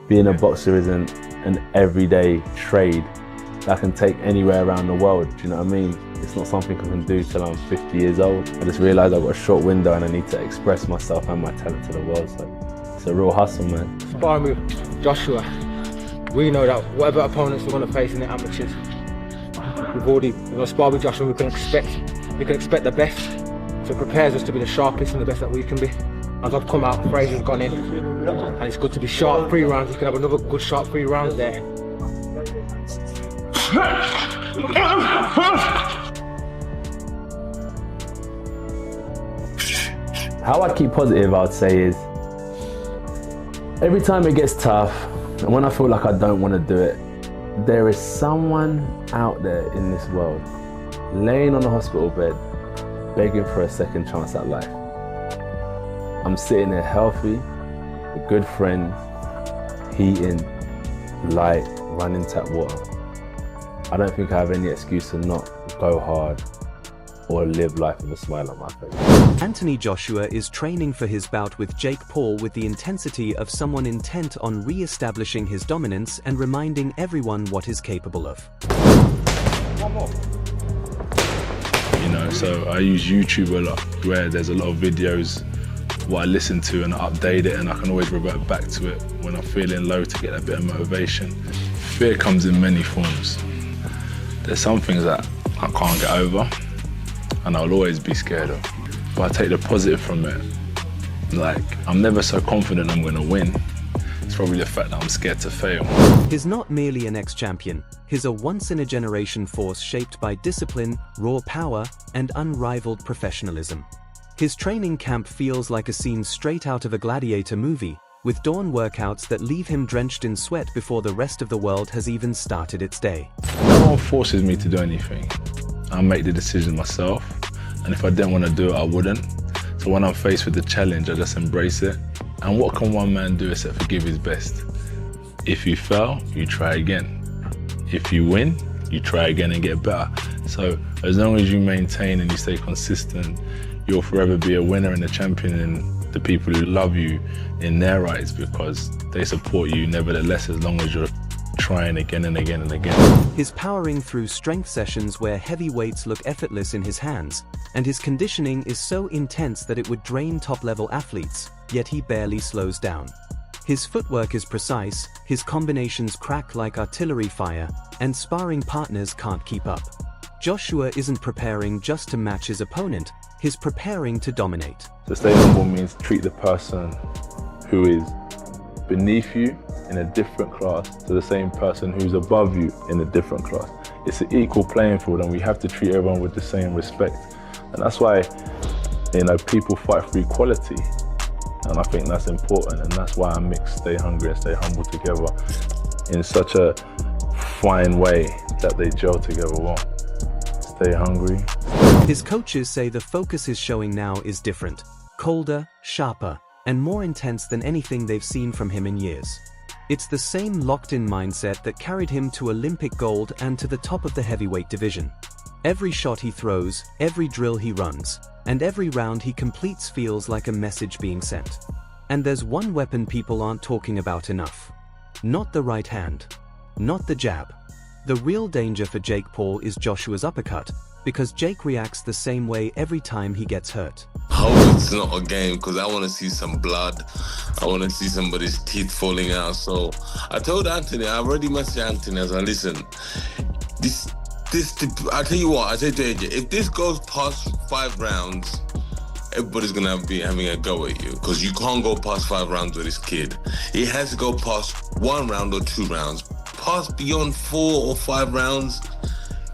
being a boxer isn't an everyday trade that I can take anywhere around the world, do you know what I mean? It's not something I can do till I'm 50 years old. I just realised I've got a short window and I need to express myself and my talent to the world, so it's a real hustle, man. Sparring with Joshua, we know that whatever opponents we're going to face in the amateurs, we're going to spar with Joshua, we can expect the best, so it prepares us to be the sharpest and the best that we can be. As I've come out, Fraser's gone in, and it's good to be sharp 3 rounds. You can have another good sharp 3 rounds there. How I keep positive, I would say, is every time it gets tough, and when I feel like I don't want to do it, there is someone out there in this world, laying on a hospital bed, begging for a second chance at life. I'm sitting there healthy, with good friends, eating, light, running tap water. I don't think I have any excuse to not go hard or live life with a smile on my face. Anthony Joshua is training for his bout with Jake Paul with the intensity of someone intent on re-establishing his dominance and reminding everyone what he's capable of. You know, so I use YouTube a lot, where there's a lot of videos what I listen to and I update it, and I can always revert back to it when I'm feeling low to get a bit of motivation. Fear comes in many forms. There's some things that I can't get over and I'll always be scared of. But I take the positive from it. Like, I'm never so confident I'm gonna win. It's probably the fact that I'm scared to fail. He's not merely an ex-champion, he's a once-in-a-generation force shaped by discipline, raw power, and unrivaled professionalism. His training camp feels like a scene straight out of a gladiator movie, with dawn workouts that leave him drenched in sweat before the rest of the world has even started its day. No one forces me to do anything. I make the decision myself, and if I didn't want to do it, I wouldn't. So when I'm faced with the challenge, I just embrace it. And what can one man do except for give his best? If you fail, you try again. If you win, you try again and get better. So as long as you maintain and you stay consistent, you'll forever be a winner and a champion, and the people who love you in their rights because they support you nevertheless, as long as you're trying again and again and again. His powering through strength sessions where heavy weights look effortless in his hands, and his conditioning is so intense that it would drain top-level athletes, yet he barely slows down. His footwork is precise, his combinations crack like artillery fire, and sparring partners can't keep up. Joshua isn't preparing just to match his opponent, he's preparing to dominate. To stay humble means treat the person who is beneath you in a different class to the same person who's above you in a different class. It's an equal playing field, and we have to treat everyone with the same respect. And that's why, you know, people fight for equality. And I think that's important, and that's why I mix stay hungry and stay humble together in such a fine way that they gel together well. Stay hungry. His coaches say the focus he's showing now is different, colder, sharper, and more intense than anything they've seen from him in years. It's the same locked-in mindset that carried him to Olympic gold and to the top of the heavyweight division. Every shot he throws, every drill he runs, and every round he completes feels like a message being sent. And there's one weapon people aren't talking about enough. Not the right hand. Not the jab. The real danger for Jake Paul is Joshua's uppercut, because Jake reacts the same way every time he gets hurt. I hope it's not a game, because I want to see some blood. I want to see somebody's teeth falling out. So I told Anthony, I already messaged Anthony, I was like, listen, I tell you what, I said to AJ, if this goes past 5 rounds, everybody's going to be having a go at you, because you can't go past 5 rounds with this kid. It has to go past 1 round or 2 rounds. Past beyond 4 or 5 rounds,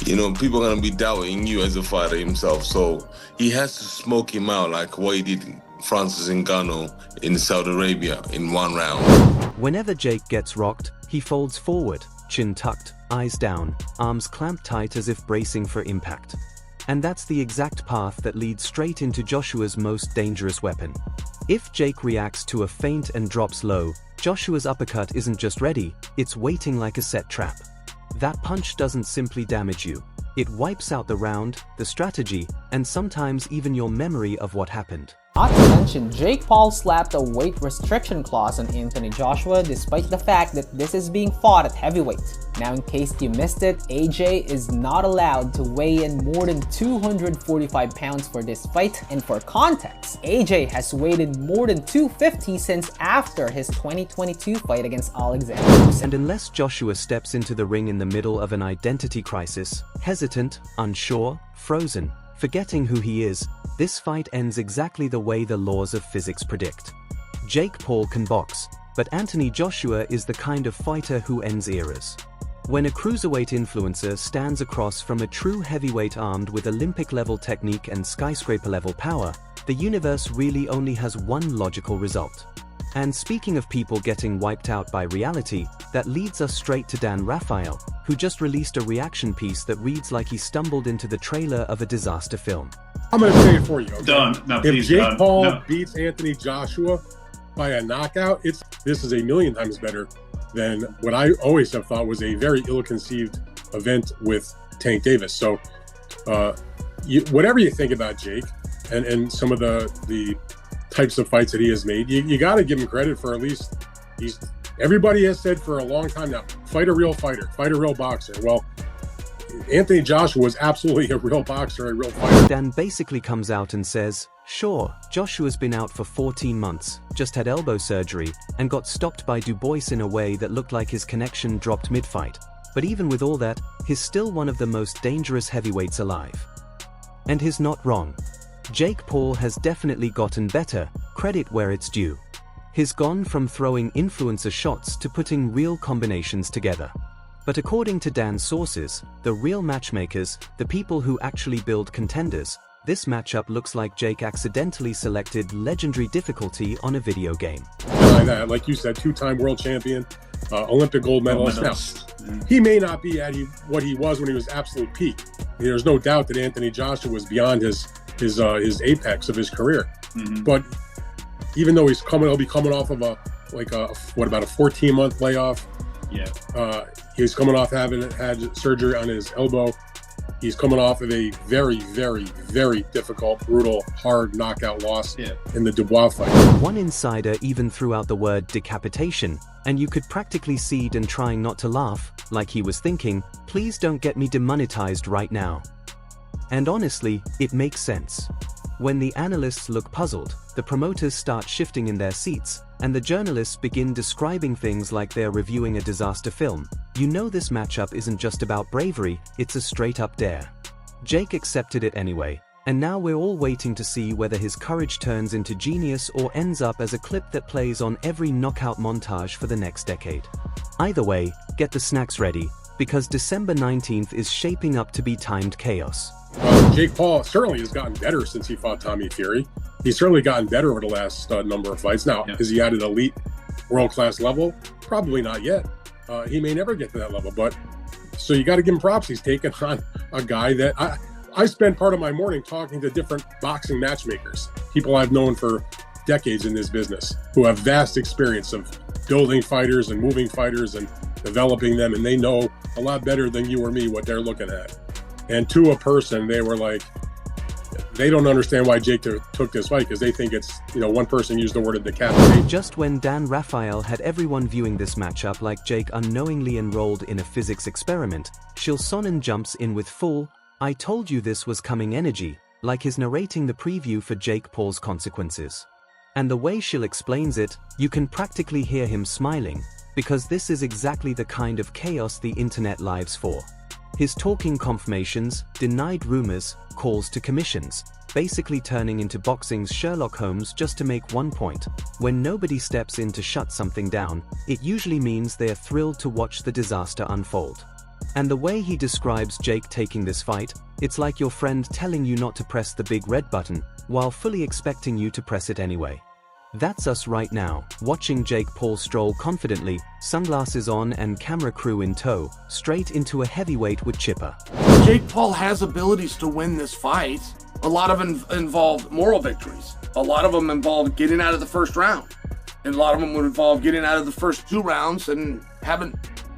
you know, people are going to be doubting you as a fighter himself. So he has to smoke him out like what he did Francis Ngannou in Saudi Arabia in 1 round. Whenever Jake gets rocked, he folds forward, chin tucked, eyes down, arms clamped tight as if bracing for impact. And that's the exact path that leads straight into Joshua's most dangerous weapon. If Jake reacts to a feint and drops low, Joshua's uppercut isn't just ready, it's waiting like a set trap. That punch doesn't simply damage you. It wipes out the round, the strategy, and sometimes even your memory of what happened. Not to mention, Jake Paul slapped a weight restriction clause on Anthony Joshua despite the fact that this is being fought at heavyweight. Now, in case you missed it, AJ is not allowed to weigh in more than 245 pounds for this fight, and for context, AJ has weighed in more than 250 since after his 2022 fight against Alexander Usyk. And unless Joshua steps into the ring in the middle of an identity crisis, hesitant, unsure, frozen, forgetting who he is, this fight ends exactly the way the laws of physics predict. Jake Paul can box, but Anthony Joshua is the kind of fighter who ends eras. When a cruiserweight influencer stands across from a true heavyweight armed with Olympic-level technique and skyscraper-level power, the universe really only has one logical result. And speaking of people getting wiped out by reality, that leads us straight to Dan Raphael, who just released a reaction piece that reads like he stumbled into the trailer of a disaster film. I'm going to say it for you. Okay? Done. No, please, if Jake done. Paul No. beats Anthony Joshua by a knockout, this is a million times better than what I always have thought was a very ill-conceived event with Tank Davis. So whatever you think about Jake and some of the types of fights that he has made, you got to give him credit for at least everybody has said for a long time now, fight a real fighter, fight a real boxer. Well, Anthony Joshua was absolutely a real boxer, a real fighter. Dan basically comes out and says, sure, Joshua's been out for 14 months, just had elbow surgery, and got stopped by Du Bois in a way that looked like his connection dropped mid-fight. But even with all that, he's still one of the most dangerous heavyweights alive. And he's not wrong. Jake Paul has definitely gotten better, credit where it's due. He's gone from throwing influencer shots to putting real combinations together. But according to Dan's sources, the real matchmakers, the people who actually build contenders, this matchup looks like Jake accidentally selected legendary difficulty on a video game. Like you said, two-time world champion, Olympic gold medalist. Now, he may not be at what he was when he was absolute peak. There's no doubt that Anthony Joshua was beyond his apex of his career. Mm-hmm. But even though he'll be coming off of about a 14-month layoff. Yeah. He's coming off having had surgery on his elbow. He's coming off of a very, very, very difficult, brutal, hard knockout loss in the Dubois fight. One insider even threw out the word decapitation, and you could practically see Dan trying not to laugh, like he was thinking, please don't get me demonetized right now. And honestly, it makes sense. When the analysts look puzzled, the promoters start shifting in their seats, and the journalists begin describing things like they're reviewing a disaster film. You know this matchup isn't just about bravery, it's a straight-up dare. Jake accepted it anyway, and now we're all waiting to see whether his courage turns into genius or ends up as a clip that plays on every knockout montage for the next decade. Either way, get the snacks ready, because December 19th is shaping up to be timed chaos. Jake Paul certainly has gotten better since he fought Tommy Fury. He's certainly gotten better over the last number of fights. Now, is he at an elite, world-class level? Probably not yet. He may never get to that level, but so you got to give him props. He's taken on a guy that I spend part of my morning talking to different boxing matchmakers, people I've known for decades in this business, who have vast experience of building fighters and moving fighters and developing them, and they know a lot better than you or me what they're looking at. And to a person, they were like, they don't understand why Jake took this fight because they think it's, one person used the word decapitate. Just when Dan Raphael had everyone viewing this matchup like Jake unknowingly enrolled in a physics experiment, Chael Sonnen jumps in with full, I told you this was coming energy, like he's narrating the preview for Jake Paul's consequences. And the way Chael explains it, you can practically hear him smiling, because this is exactly the kind of chaos the internet lives for. His talking confirmations, denied rumors, calls to commissions, basically turning into boxing's Sherlock Holmes just to make one point. When nobody steps in to shut something down, it usually means they're thrilled to watch the disaster unfold. And the way he describes Jake taking this fight, it's like your friend telling you not to press the big red button, while fully expecting you to press it anyway. That's us right now, watching Jake Paul stroll confidently, sunglasses on and camera crew in tow, straight into a heavyweight with Chipper. Jake Paul has abilities to win this fight. A lot of them involve moral victories. A lot of them involve getting out of the first round. And a lot of them would involve getting out of the first 2 rounds and having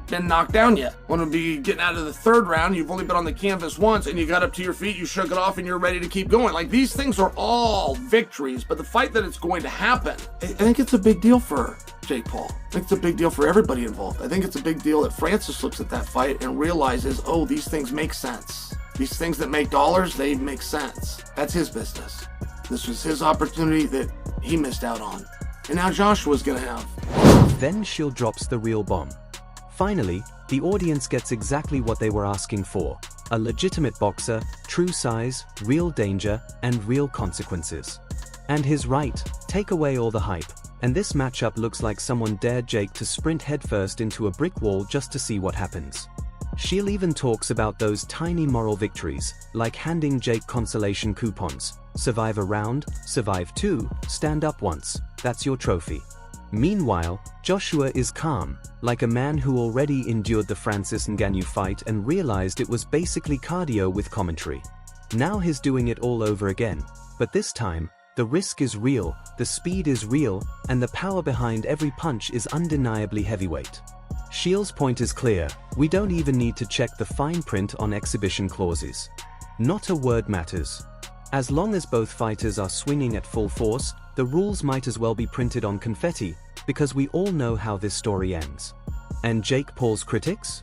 been knocked down yet. Want to be getting out of the third round, you've only been on the canvas once, and you got up to your feet, you shook it off, and you're ready to keep going. Like, these things are all victories, but the fight that it's going to happen, I think it's a big deal for Jake Paul. I think it's a big deal for everybody involved. I think it's a big deal that Francis looks at that fight and realizes, oh, these things make sense. These things that make dollars, they make sense. That's his business. This was his opportunity that he missed out on. And now Joshua's gonna have. Then Shield drops the real bomb. Finally, the audience gets exactly what they were asking for. A legitimate boxer, true size, real danger, and real consequences. And he's right, take away all the hype, and this matchup looks like someone dared Jake to sprint headfirst into a brick wall just to see what happens. Shield even talks about those tiny moral victories, like handing Jake consolation coupons. Survive a round, survive two, stand up once, that's your trophy. Meanwhile, Joshua is calm, like a man who already endured the Francis Ngannou fight and realized it was basically cardio with commentary. Now he's doing it all over again, but this time, the risk is real, the speed is real, and the power behind every punch is undeniably heavyweight. Shield's point is clear, we don't even need to check the fine print on exhibition clauses. Not a word matters. As long as both fighters are swinging at full force, the rules might as well be printed on confetti, because we all know how this story ends. And Jake Paul's critics?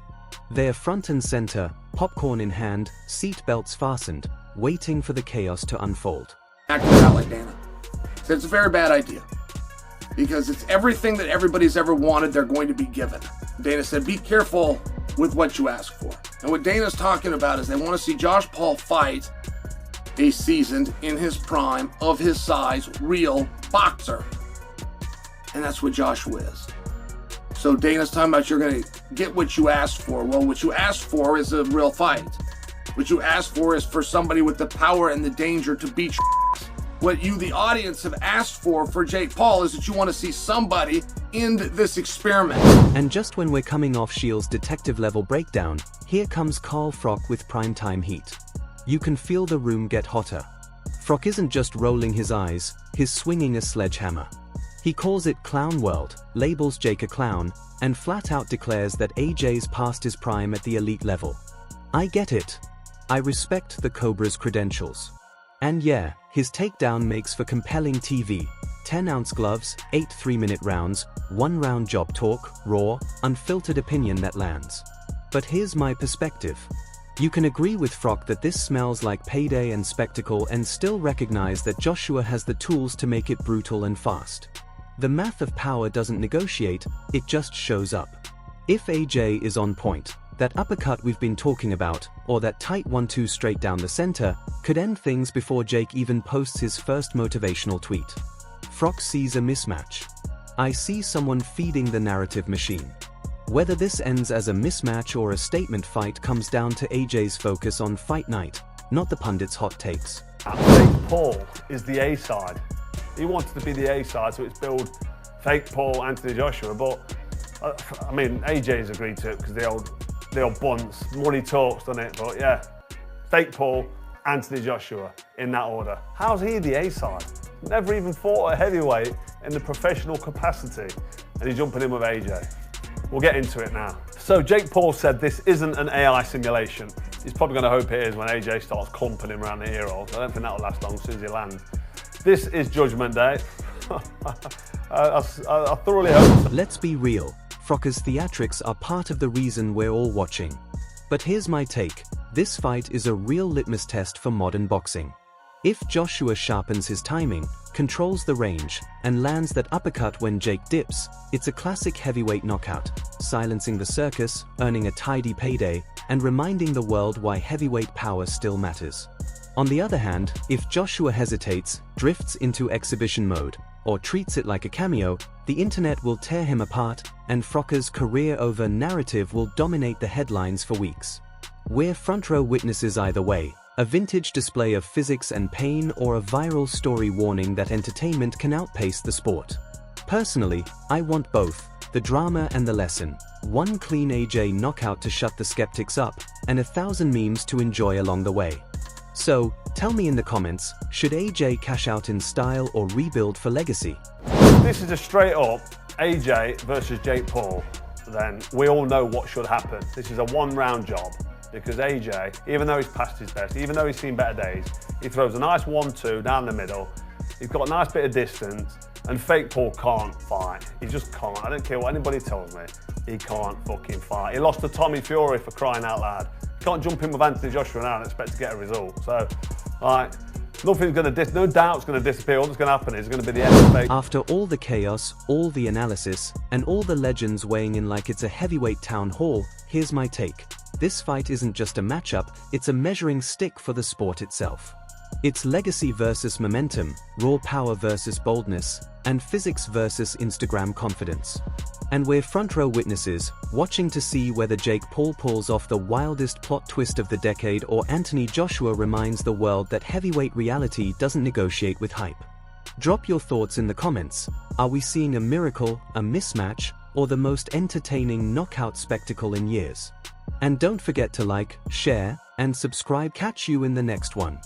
They're front and center, popcorn in hand, seat belts fastened, waiting for the chaos to unfold. Acting it out like Dana. It's a very bad idea. Because it's everything that everybody's ever wanted they're going to be given. Dana said, be careful with what you ask for. And what Dana's talking about is they want to see Josh Paul fight a seasoned, in his prime, of his size, real boxer. And that's what Joshua is. So Dana's talking about you're going to get what you asked for. Well, what you asked for is a real fight. What you asked for is for somebody with the power and the danger to beat your What you, the audience, have asked for Jake Paul is that you want to see somebody end this experiment. And just when we're coming off Shield's detective level breakdown, here comes Carl Froch with primetime heat. You can feel the room get hotter. Froch isn't just rolling his eyes, he's swinging a sledgehammer. He calls it Clown World, labels Jake a clown, and flat out declares that AJ's past his prime at the elite level. I get it. I respect the Cobra's credentials. And yeah, his takedown makes for compelling TV. 10-ounce gloves, 8 3-minute rounds, 1-round job talk, raw, unfiltered opinion that lands. But here's my perspective. You can agree with Froch that this smells like payday and spectacle and still recognize that Joshua has the tools to make it brutal and fast. The math of power doesn't negotiate, it just shows up. If AJ is on point, that uppercut we've been talking about, or that tight 1-2 straight down the center, could end things before Jake even posts his first motivational tweet. Froch sees a mismatch. I see someone feeding the narrative machine. Whether this ends as a mismatch or a statement fight comes down to AJ's focus on fight night, not the pundits' hot takes. Jake Paul is the A-side. He wanted to be the A-side, so it's billed fake Paul, Anthony Joshua, but I mean, AJ's agreed to it because the old bunts, money talks, doesn't it? But yeah, fake Paul, Anthony Joshua, in that order. How's he the A-side? Never even fought a heavyweight in the professional capacity, and he's jumping in with AJ. We'll get into it now. So Jake Paul said this isn't an AI simulation. He's probably going to hope it is when AJ starts clumping him around the ear holes. I don't think that'll last long as soon as he lands. This is Judgment Day. I thoroughly hope. Let's be real. Froch's theatrics are part of the reason we're all watching. But here's my take. This fight is a real litmus test for modern boxing. If Joshua sharpens his timing, controls the range, and lands that uppercut when Jake dips, it's a classic heavyweight knockout, silencing the circus, earning a tidy payday, and reminding the world why heavyweight power still matters. On the other hand, if Joshua hesitates, drifts into exhibition mode, or treats it like a cameo, the internet will tear him apart, and Froch's career-over narrative will dominate the headlines for weeks. We're front-row witnesses either way, a vintage display of physics and pain or a viral story warning that entertainment can outpace the sport. Personally, I want both, the drama and the lesson, one clean AJ knockout to shut the skeptics up, and 1,000 memes to enjoy along the way. So, tell me in the comments, should AJ cash out in style or rebuild for legacy? This is a straight up AJ versus Jake Paul. then we all know what should happen. This is a one-round job because AJ, even though he's past his best, even though he's seen better days, he throws a nice 1-2 down the middle. He's got a nice bit of distance, and fake Paul can't fight. He just can't. I don't care what anybody tells me. He can't fucking fight. He lost to Tommy Fury, for crying out loud. You can't jump in with Anthony Joshua now and expect to get a result. So, no doubt's going to disappear. All that's going to happen is going to be the end of fake. After all the chaos, all the analysis, and all the legends weighing in like it's a heavyweight town hall, here's my take. This fight isn't just a matchup, it's a measuring stick for the sport itself. It's legacy versus momentum, raw power versus boldness, and physics versus Instagram confidence. And we're front row witnesses, watching to see whether Jake Paul pulls off the wildest plot twist of the decade or Anthony Joshua reminds the world that heavyweight reality doesn't negotiate with hype. Drop your thoughts in the comments. Are we seeing a miracle, a mismatch, or the most entertaining knockout spectacle in years? And don't forget to like, share, and subscribe. Catch you in the next one.